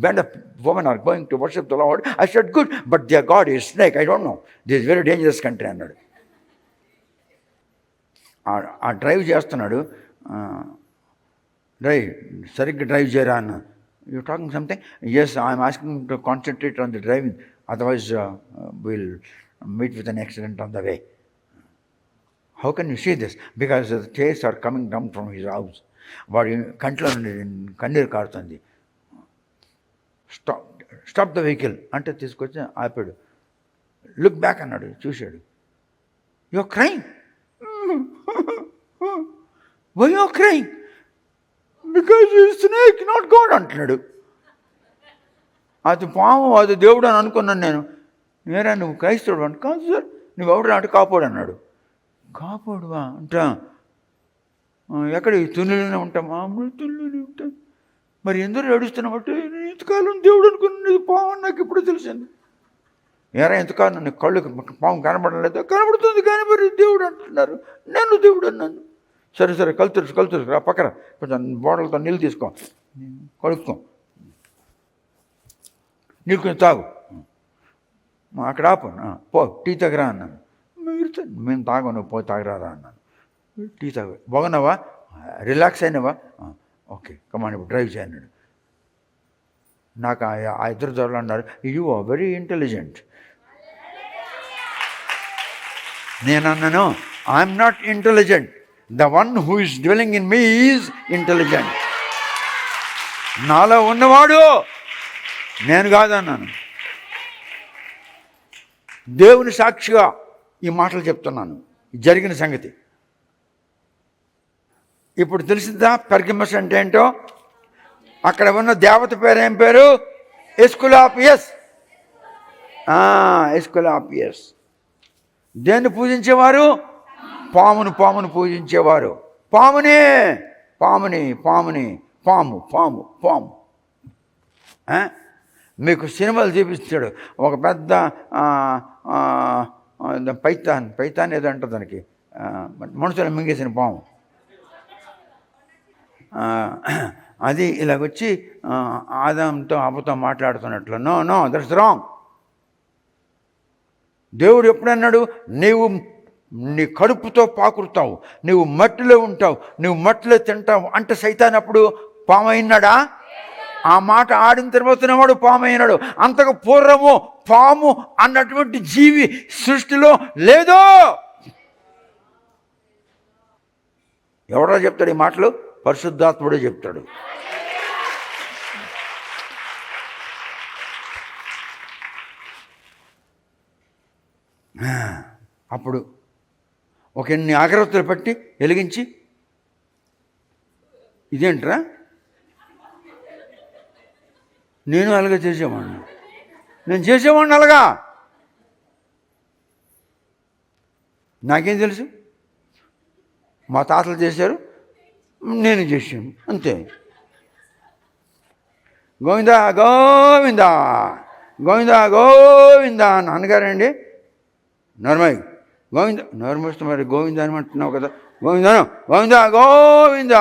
band of women are going to worship the Lord, I said good, but their God is snake. I don't know. This is very dangerous country అన్నాడు. ఆ drive చేస్తున్నాడు. సరిగ్గా drive చేయరా అన్న. You talking something? Yes, I'm asking to concentrate on the driving, otherwise will meet with an accident on the way. How can you see this? Because the tears are coming down from his house. వాడి కంట్లో నుండి కన్నీరు కారుతుంది. Stop the vehicle అంటే తీసుకొచ్చి ఆపాడు. Look back అన్నాడు. చూశాడు. You are crying. Why you are crying? Because you snake, not God అంటున్నాడు. అది పాము, అది దేవుడు అని అనుకున్నాను నేను. నేరా నువ్వు క్రైస్తవుడు అంటే, కాదు సార్ నువ్వు ఎవడు అంటే కాపోడు అన్నాడు. కాపోడువా అంటా? ఎక్కడ తుల్లిలోనే ఉంటామా? తుల్లిలోనే ఉంటాం. మరి ఎందుకు ఏడుస్తున్నామంటే, నేను ఇంతకాలం దేవుడు అనుకున్నది పాము అని నాకు ఇప్పుడు తెలిసింది. ఏరా ఎంతకాలం నన్ను కళ్ళు పాము కనబడలేదు? కనబడుతుంది కానీ మరి దేవుడు అంటున్నారు. నేను దేవుడు అన్నాను. సరే కళ్ళు తెలుసు రా పక్కన కొంచెం బోటలతో నీళ్ళు తీసుకో, కడుక్కో, నీళ్ళు కొంచెం తాగు, అక్కడ ఆపు, పో టీ తాగరా అన్నాను. మేము తాగం, నువ్వు పోయి తాగరారా అన్నాను. టీ తాగు. బాగున్నావా? రిలాక్స్ అయినావా? ఓకే కమాన్ ఇప్పుడు డ్రైవ్ చేయన్నాడు. నాకు ఆ ఇద్దరు దొరలు అన్నారు, యూ ఆర్ వెరీ ఇంటెలిజెంట్. నేను అన్నాను, I'm not intelligent, the one who is dwelling in me is intelligent. నాలో ఉన్నవాడు నేను కాదన్నాను. దేవుని సాక్షిగా ఈ మాటలు చెప్తున్నాను, జరిగిన సంగతి. ఇప్పుడు తెలిసిందా పెర్గమస్ అంటే ఏంటో? అక్కడ ఉన్న దేవత పేరు ఏం పేరు? ఎస్కులాపియస్. ఎస్కులాపియస్. దేన్ని పూజించేవారు? పామును పూజించేవారు. పాము. మీకు సినిమాలు చూపిస్తాడు. ఒక పెద్ద పైతాన్ ఏదో అంటారు దానికి, మనుషులు మింగేసిన పాము. అది ఇలాగొచ్చి ఆదాంతో అవ్వతో మాట్లాడుతున్నట్లు. No that's wrong. దేవుడు ఎప్పుడన్నాడు, నీవు నీ కడుపుతో పాకురుతావు, నువ్వు మట్టిలో ఉంటావు, నువ్వు మట్టిలో తింటావు అంటే సైతాన్ అప్పుడు పాము అయినాడా? ఆ మాట ఆడిన తర్వాతనే వాడు పాము అయినాడు. అంతకు పూర్వము పాము అన్నటువంటి జీవి సృష్టిలో లేదో. ఎవడో చెప్తాడు ఈ మాటలు? పరిశుద్ధాత్ముడే చెప్తాడు. అప్పుడు ఒక ఎన్ని అగరత్తులు పట్టి వెలిగించి, ఇదేంట్రా నేను అలాగే చేసేవాడిని అలాగా. నాకేం తెలుసు? మా తాతలు చేశారు, నేను చేశాను అంతే. గోవిందా నాన్నగారండి నర్మయ్ గోవింద నోరు మూస్తే మరి గోవింద అని అంటున్నావు కదా, గోవిందను గోవింద గోవింద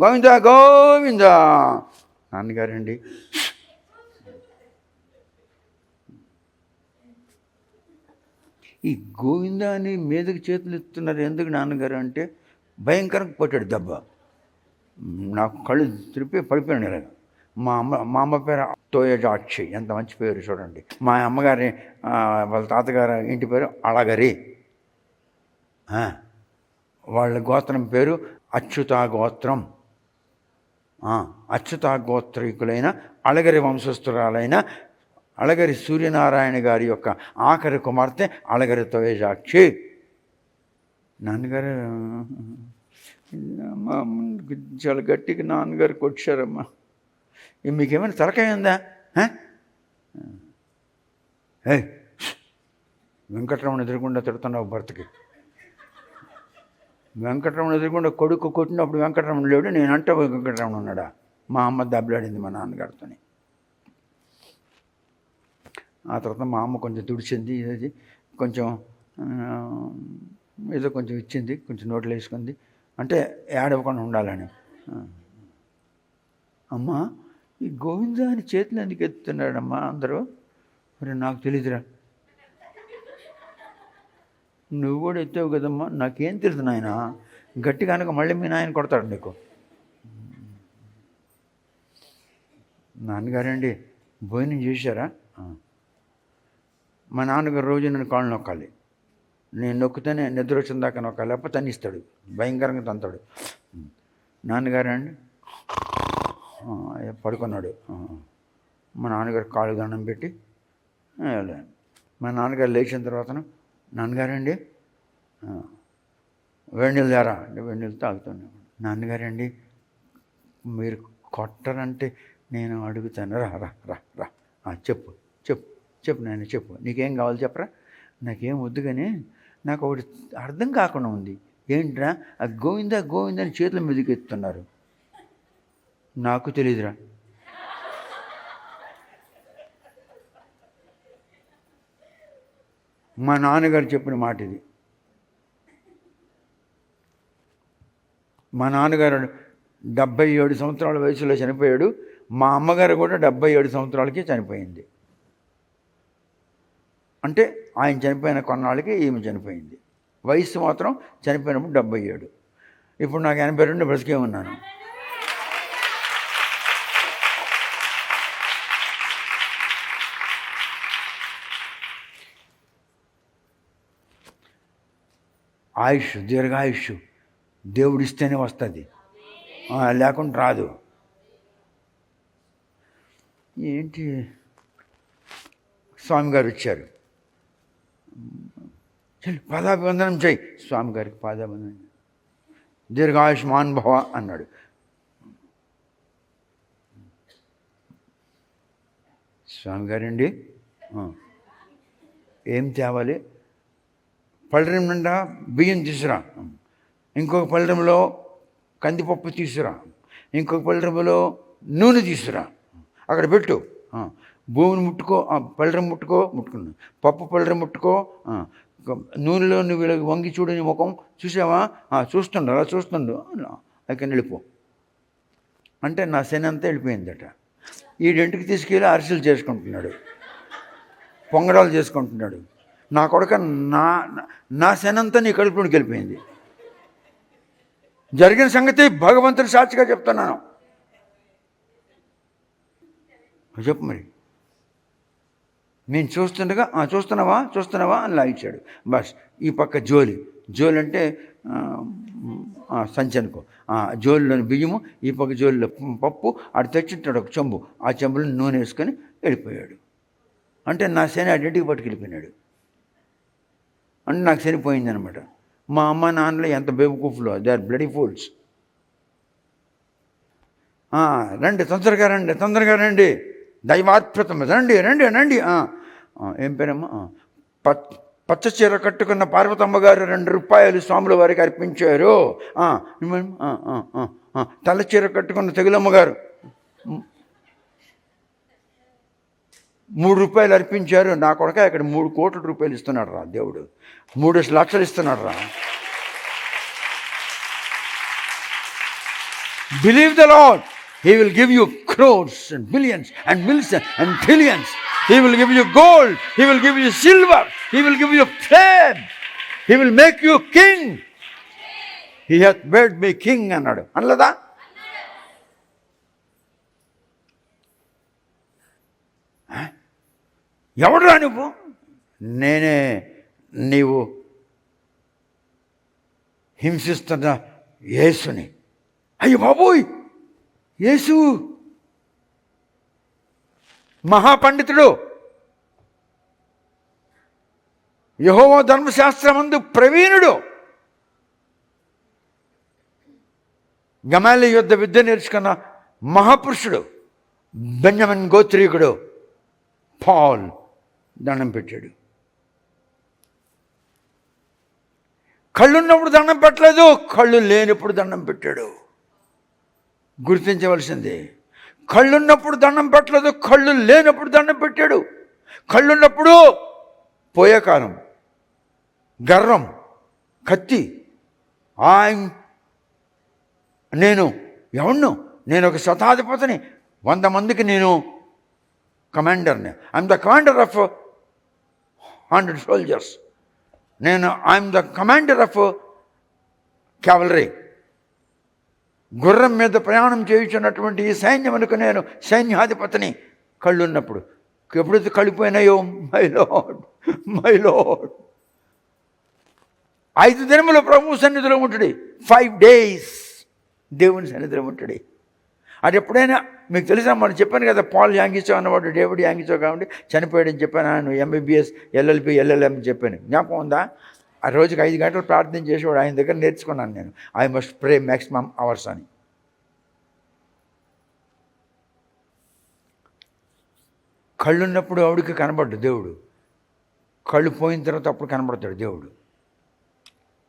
గోవింద గోవింద. నాన్నగారండి ఈ గోవింద అని మీదకి చేతులు ఎత్తున్నారు ఎందుకు నాన్నగారు అంటే, భయంకరంగా కొట్టాడు దెబ్బ. నాకు కళ్ళు తిరిపి పడిపోయాను ఇలాగ. మా అమ్మ పేరు తోయజాక్షి, ఎంత మంచి పేరు చూడండి. మా అమ్మగారి వాళ్ళ తాతగారి ఇంటి పేరు అళగరి, వాళ్ళ గోత్రం పేరు అచ్యుతా గోత్రం. అచ్యుతా గోత్రీకులైన అళగరి వంశస్థురాలైన అళగరి సూర్యనారాయణ గారి యొక్క ఆఖరి కుమార్తె అళగరి తోయజాక్షి. నాన్నగారు అమ్మ చాలా గట్టిగా నాన్నగారు కొట్టారమ్మా. మీకేమైనా తలకాయ ఉందా? వెంకటరమణ ఎదురుకుండా తిడుతున్నావు భర్తకి. వెంకటరమణ ఎదురుకుండా కొడుకు కొట్టినప్పుడు వెంకటరమణ లేడు, నేనంటే వెంకటరమణ ఉన్నాడా? మా అమ్మ దెబ్బలాడింది మా నాన్నగారితోని. ఆ తర్వాత మా అమ్మ కొంచెం తుడిచింది, ఇది కొంచెం ఏదో కొంచెం ఇచ్చింది, కొంచెం నోట్లో వేసుకుంది, అంటే ఏడవకుండా ఉండాలని. అమ్మా ఈ గోవింద అని చేతులు ఎందుకు ఎత్తున్నాడమ్మా అందరూ? మరి నాకు తెలీదురా. నువ్వు కూడా ఎత్తావు కదమ్మా. నాకేం తెలుసు నాయన, గట్టిగా అనక మళ్ళీ మీ నాయన కొడతాడు నీకు. నాన్నగారండి భోజనం చేశారా? మా నాన్నగారు రోజు నన్ను కాళ్ళు నొక్కాలి. నేను నొక్కితేనే నిద్ర వచ్చిన దాకా నొక్కాలి, లేకపోతే తన్నిస్తాడు, భయంకరంగా తంతాడు. నాన్నగారండి పడుకున్నాడు. మా నాన్నగారు కాళ్ళు దండం పెట్టి మా నాన్నగారు లేచిన తర్వాత, నాన్నగారండి వేడి నీళ్ళు దారా అంటే వేడి నీళ్ళు తాగుతున్నాను. నాన్నగారండి మీరు కొట్టరంటే నేను అడుగుతాను. రా రా రా రా చెప్పు చెప్పు చెప్పు నాయన చెప్పు, నీకేం కావాలి చెప్పరా? నాకేం వద్దు కానీ నాకు ఒకటి అర్థం కాకుండా ఉంది. ఏంట్రా? ఆ గోవింద గోవింద అని చేతుల మీదకి ఎత్తున్నారు. నాకు తెలీదురా. మా నాన్నగారు చెప్పిన మాట ఇది. మా నాన్నగారు 77 సంవత్సరాల వయసులో చనిపోయాడు. మా అమ్మగారు కూడా 77 సంవత్సరాలకే చనిపోయింది. అంటే ఆయన చనిపోయిన కొన్నాళ్ళకి ఈమె చనిపోయింది. వయసు మాత్రం చనిపోయినప్పుడు 77. ఇప్పుడు నాకు 82 బ్రతికే ఉన్నాను. ఆయుష్, దీర్ఘాయుష్ దేవుడిస్తేనే వస్తుంది, లేకుండా రాదు. ఏంటి స్వామిగారు వచ్చారు, పాదాభివందనం చేయి. స్వామిగారికి పాదాభివందనం, దీర్ఘాయుష్మాన్ భవ అన్నాడు. స్వామిగారండి ఏం తేవాలి? పళ్ళెం నిండా బియ్యం తీసురా, ఇంకొక పళ్ళెంలో కందిపప్పు తీసురా, ఇంకొక పళ్ళెంలో నూనె తీసురా, అక్కడ పెట్టు. భూమిని ముట్టుకో, పళ్ళెం ముట్టుకున్నా, పప్పు పళ్ళెం ముట్టుకో, నూనెలో నువ్వు వీళ్ళకి వంగి చూడు, నీ ముఖం చూసావా? చూస్తుండు, అలా చూస్తుండు, అక్కడ వెళ్ళిపో అంటే నా శని అంతా వెళ్ళిపోయిందట. ఈడింటికి తీసుకెళ్ళి అరిసెలు చేసుకుంటున్నాడు, పొంగడాలు చేసుకుంటున్నాడు. నా కొడుక నా శనంతా నీ కడుపులోకి వెళ్ళిపోయింది. జరిగిన సంగతి భగవంతుని సాక్షిగా చెప్తున్నాను. చెప్పు మరి. నేను చూస్తుండగా చూస్తున్నావా అని లాగించాడు. బస్ ఈ పక్క జోలి అంటే సంచి అనుకో, జోలిలోని బియ్యము, ఈ పక్క జోలిలో పప్పు, అటు తెచ్చుంటాడు ఒక చెంబు, ఆ చెంబులో నూనె వేసుకొని వెళ్ళిపోయాడు. అంటే నా శని అన్నింటికి పట్టుకెళ్ళిపోయినాడు. అంటే నాకు చనిపోయిందనమాట. మా అమ్మ నాన్నలు ఎంత బేబుకూఫ్లో, దే ఆర్ బ్లడీ ఫూల్స్. రండి తొందరగా రండి, దైవాత్ప్రతం, రండి. ఏం పేరమ్మా? పచ్చ చీర కట్టుకున్న పార్వతమ్మ గారు 2 రూపాయలు స్వాముల వారికి అర్పించారు. తెల్ల చీర కట్టుకున్న తెగులమ్మ గారు ₹3 అర్పించారు. నా కొడుక ఇక్కడ 3 కోట్ల రూపాయలు ఇస్తున్నాడు రా దేవుడు. 3 లక్షలు ఇస్తున్నాడు రా. Believe the Lord. He will give you crores and billions and millions and trillions. He will give you gold. He will give you silver. He will give you fame. He will make you king. He hath made me king అన్నాడు. అనలేదా? ఎవడురా నువ్వు? నేనే నీవు హింసిస్తున్న యేసుని. అయ్యో బాబోయ్, యేసు మహాపండితుడు, యెహోవా ధర్మశాస్త్రమందు ప్రవీణుడు, గమాలి యుద్ధ విద్య నేర్చుకున్న మహాపురుషుడు, బెన్యమిన్ గోత్రీకుడు పౌల్ దండం పెట్టాడు. కళ్ళున్నప్పుడు దండం పెట్టలేదు, కళ్ళు లేనప్పుడు దండం పెట్టాడు. గుర్తించవలసింది. కళ్ళున్నప్పుడు దండం పెట్టలేదు, కళ్ళు లేనప్పుడు దండం పెట్టాడు. కళ్ళున్నప్పుడు పోయే కాలం, గర్వం, కత్తి, నేను ఎవడ్ను, నేను ఒక శతాధిపతిని, 100 మందికి నేను కమాండర్ని. I'm the commander of 100 soldiers. I'm the commander of cavalry. గుర్రం మీద ప్రయాణం చేయుచున్నటువంటి ఈ సైన్యమునకు నేను సైన్యాధిపతిని. కళ్ళున్నప్పుడు. ఎప్పుడైతే కళ్ళిపోయినాయో, మై లార్డ్ 5 దినములు ప్రభు సన్నిధిలో ఉంటుడి. 5 days దేవుని సన్నిధిలో ఉంటుడి. అది ఎప్పుడైనా మీకు తెలుసా, మనం చెప్పాను కదా, పాల్ యాంగిచో అన్నవాడు డేవిడ్ యాంగిచో కాబట్టి చనిపోయాడని చెప్పాను. ఆయన MBBS LLB LLM చెప్పాను. జ్ఞాపకం ఉందా? ఆ రోజుకి 5 గంటలు ప్రార్థన చేసేవాడు. ఆయన దగ్గర నేర్చుకున్నాను నేను. I must pray maximum hours అని. కళ్ళున్నప్పుడు ఆవిడికి కనబడ్డు దేవుడు. కళ్ళు పోయిన తర్వాత అప్పుడు కనబడతాడు దేవుడు.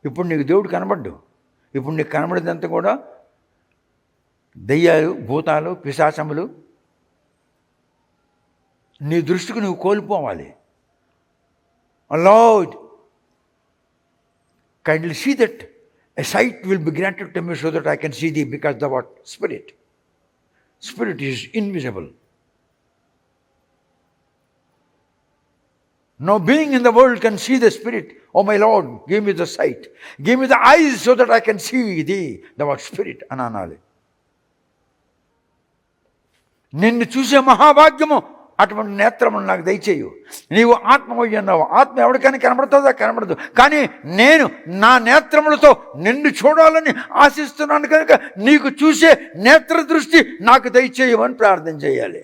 ఇప్పుడు నీకు దేవుడు కనబడ్డు. ఇప్పుడు నీకు కనబడేదంతా కూడా దెయ్యాలు, భూతాలు, పిశాచములు. నీ దృష్టికి నువ్వు కోల్పోవాలి. Lord, kindly see that a sight will be granted to me so that I can see thee, because thou art spirit. Spirit is invisible. No being in the world can see the spirit. Oh my Lord, give me the sight. Give me the eyes so that I can see thee, thou art spirit అని అనాలి. నిన్ను చూసే మహాభాగ్యము, అటువంటి నేత్రము నాకు దయచేయు. నీవు ఆత్మవై ఉన్నావు. ఆత్మ ఎవరికైనా కనబడుతుందా? కనబడదు. కానీ నేను నా నేత్రములతో నిన్ను చూడాలని ఆశిస్తున్నాను కనుక నీకు చూసే నేత్ర దృష్టి నాకు దయచేయమని ప్రార్థన చేయాలి.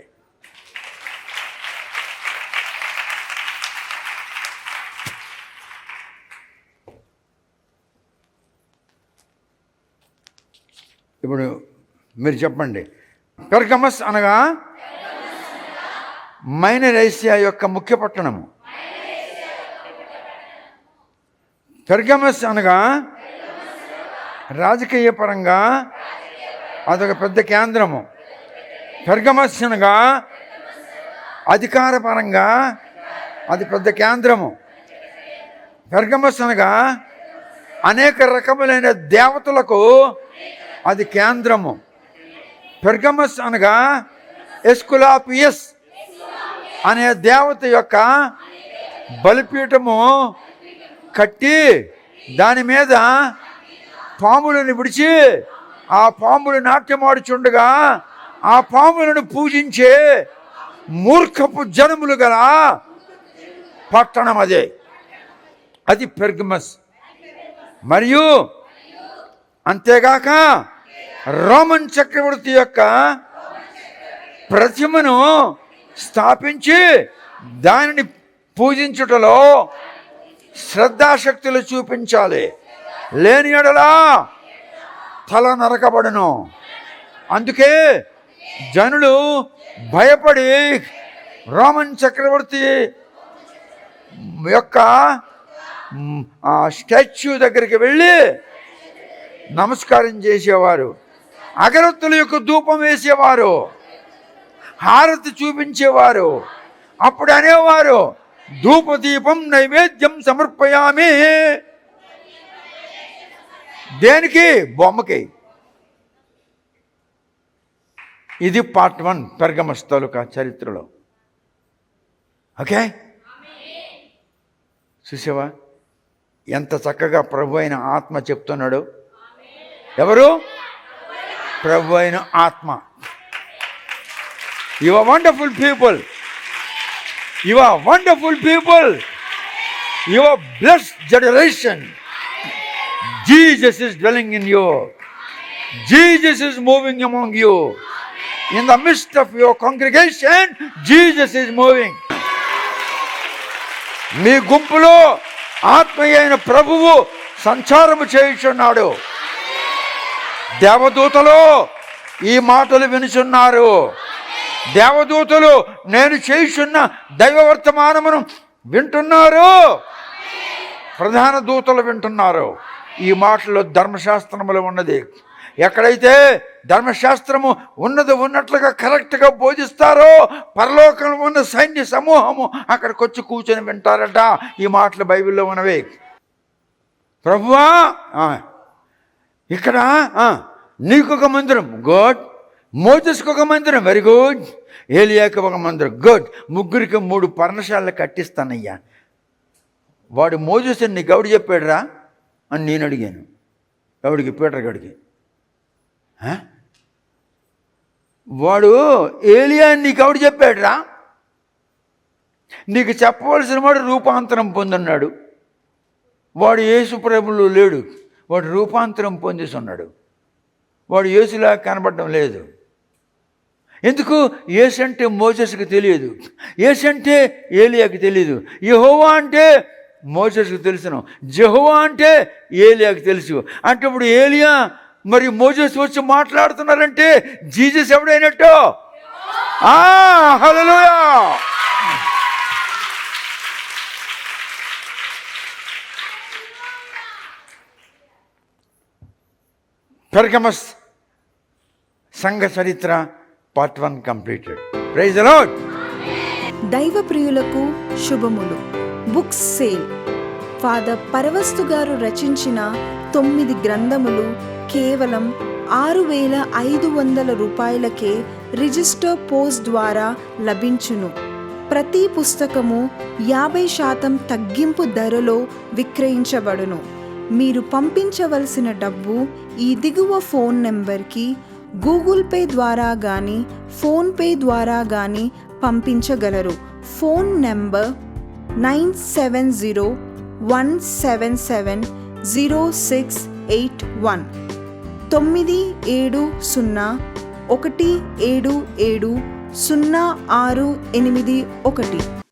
ఇప్పుడు మీరు చెప్పండి. పెర్గమస్ అనగా మైనర్ ఏషియా యొక్క ముఖ్య పట్టణము. పెర్గమస్ అనగా రాజకీయ పరంగా అదొక పెద్ద కేంద్రము. పెర్గమస్ అనగా అధికార పరంగా అది పెద్ద కేంద్రము. పెర్గమస్ అనగా అనేక రకములైన దేవతలకు అది కేంద్రము. పెర్గమస్ అనగా ఎస్కులాపియస్ అనే దేవత యొక్క బలిపీఠము కట్టి దాని మీద పాములను విడిచి ఆ పాములు నాట్యమాడుచుండగా ఆ పాములను పూజించే మూర్ఖపు జనములు గల పట్టణం అదే. అది పెర్గమస్. మరియు అంతేగాక రోమన్ చక్రవర్తి యొక్క ప్రతిమను స్థాపించి దానిని పూజించుటలో శ్రద్ధాశక్తులు చూపించాలి. లేని యెడల తల నరకబడును. అందుకే జనులు భయపడి రోమన్ చక్రవర్తి యొక్క స్టాచ్యూ దగ్గరికి వెళ్ళి నమస్కారం చేసేవారు. అగరత్తుల యొక్క ధూపం వేసేవారు, హారతి చూపించేవారు. అప్పుడు అనేవారు, ధూపదీపం నైవేద్యం సమర్పయామి. దేనికి? బొమ్మకి. ఇది పార్ట్ 1 పెర్గమస్ తాలూకా చరిత్రలో. ఓకే, చూసావా ఎంత చక్కగా ప్రభు అయిన ఆత్మ చెప్తున్నాడు. ఎవరు? ప్రభు అయిన ఆత్మ. You are wonderful people, you are wonderful people, you are blessed generation. Jesus is dwelling in you. Jesus is moving among you. In the midst of your congregation, Jesus is moving. మీ గుంపులో ఆత్మీయ అయిన ప్రభువు సంచారము చేయుచున్నాడు. దేవదూతలు ఈ మాటలు వినుచున్నారు. దేవదూతలు నేను చేయుచున్న దైవ వర్తమానమును వింటున్నారు. ప్రధాన దూతలు వింటున్నారు. ఈ మాటలో ధర్మశాస్త్రములో ఉన్నది. ఎక్కడైతే ధర్మశాస్త్రము ఉన్నట్లుగా కరెక్ట్గా బోధిస్తారో పరలోకంలో ఉన్న సైన్య సమూహము అక్కడికి వచ్చి కూర్చొని వింటారట. ఈ మాటలు బైబిల్లో ఉన్నవి. ప్రభువా, ఇక్కడ నీకొక మందిరం, గుడ్. మోజెస్కి ఒక మందిరం, వెరీ గుడ్. ఏలియాకి ఒక మందిరం, గుడ్. ముగ్గురికి 3 పర్ణశాలలు కట్టిస్తానయ్యా. వాడు మోజెస్ నీకు ఎవడు చెప్పాడురా అని నేను అడిగాను. ఎవడికి? పీటర్ గడికి. వాడు ఏలియా నీకు ఎవడు చెప్పాడురా? నీకు చెప్పవలసిన వాడు రూపాంతరం పొందున్నాడు. వాడు యేసు ప్రభువులో లేడు, వాడు రూపాంతరం పొందేసి ఉన్నాడు. వాడు యేసులా కనబడడం లేదు. ఎందుకు? యేసు అంటే మోసెస్కి తెలియదు, యేసు అంటే ఏలియాకి తెలియదు. యెహోవా అంటే మోసెస్కి తెలుసును, జెహోవా అంటే ఏలియాకి తెలుసు. అంటే ఇప్పుడు ఏలియా మరి మోసెస్ వచ్చి మాట్లాడుతున్నారంటే జీసస్ ఎవడైనట్టు? హల్లెలూయా. పెర్గమస్ సంఘ చరిత్ర part 1 completed. Praise the Lord. దైవ ప్రియులకు శుభములు. Books sale. ఫాదర్ పరవస్తు గారు రచించిన 9 గ్రంథములు కేవలం 6,500 రూపాయలకే రిజిస్టర్ పోస్ట్ ద్వారా లభించును. ప్రతి పుస్తకము 50% తగ్గింపు ధరలో విక్రయించబడును. మీరు పంపించవలసిన డబ్బు ఈ దిగువ ఫోన్ నెంబర్కి గూగుల్ పే ద్వారా కానీ ఫోన్పే ద్వారా కానీ పంపించగలరు. Phone number 9701770681 97017700681.